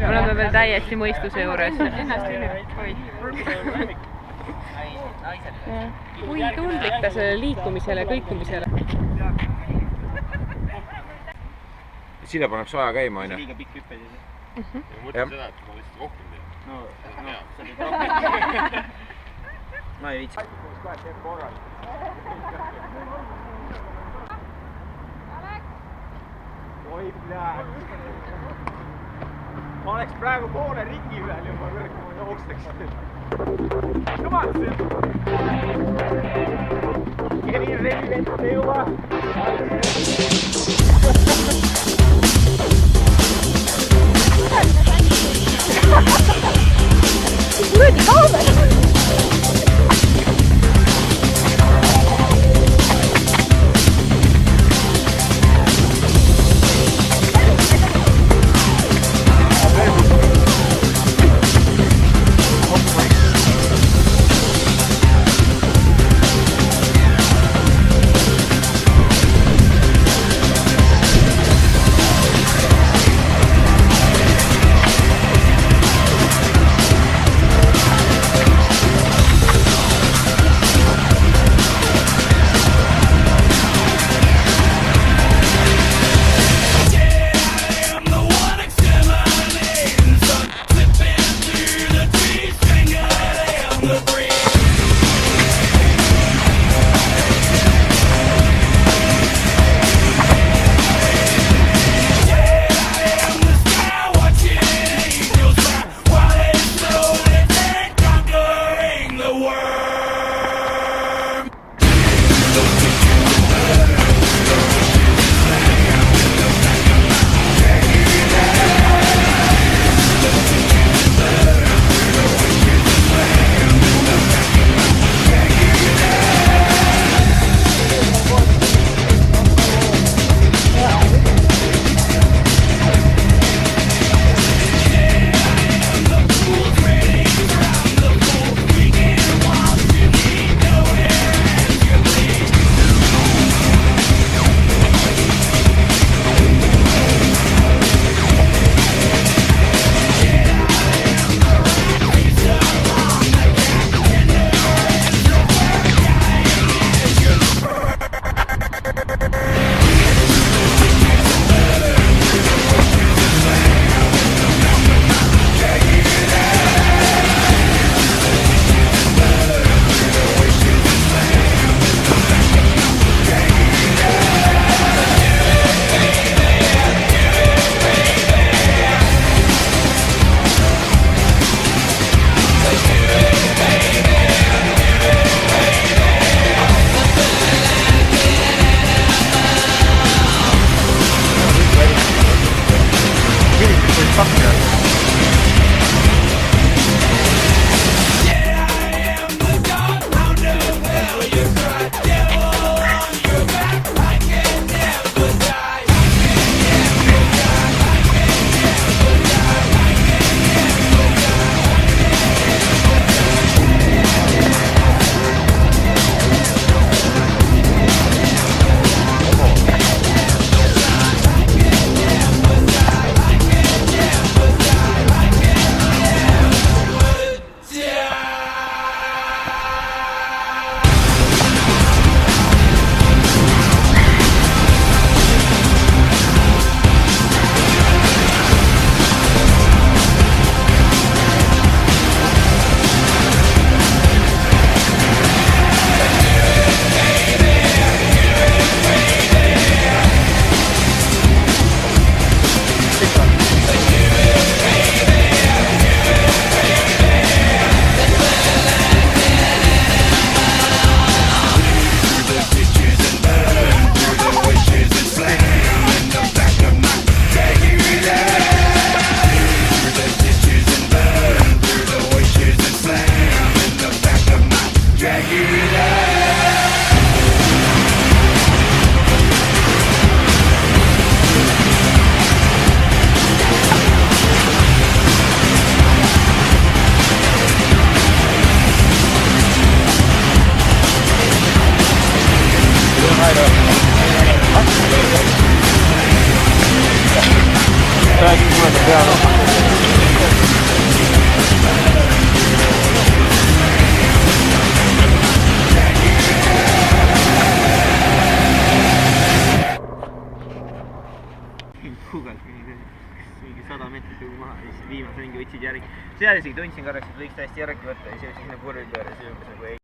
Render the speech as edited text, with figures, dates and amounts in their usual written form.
oleme veel täiesti mõistuse juures. Kui tundlik ta selle liikumisele, kõikumisele? Sille paneb saja käima, aine. Liiga pikk hüppe siis. Ma mõtlen seda, et ma lihtsalt rohkem teen. No, sa teed rohkem. Ma ei viitsi. Oi, pljääd. Ma oleks praegu poole ringi ühel juba võrku jooksteks. Kõmasin! Kevin Revivente juba! Kuradi kaamera! kaugelt mingi 100 meetrit kõhu maha ja siis viimase ringi võtsid järgi. Seal isegi tundsin korraks, et võiks täiesti järgi võtta ja siis sinna kurvi peale ja siis umbes nagu ei.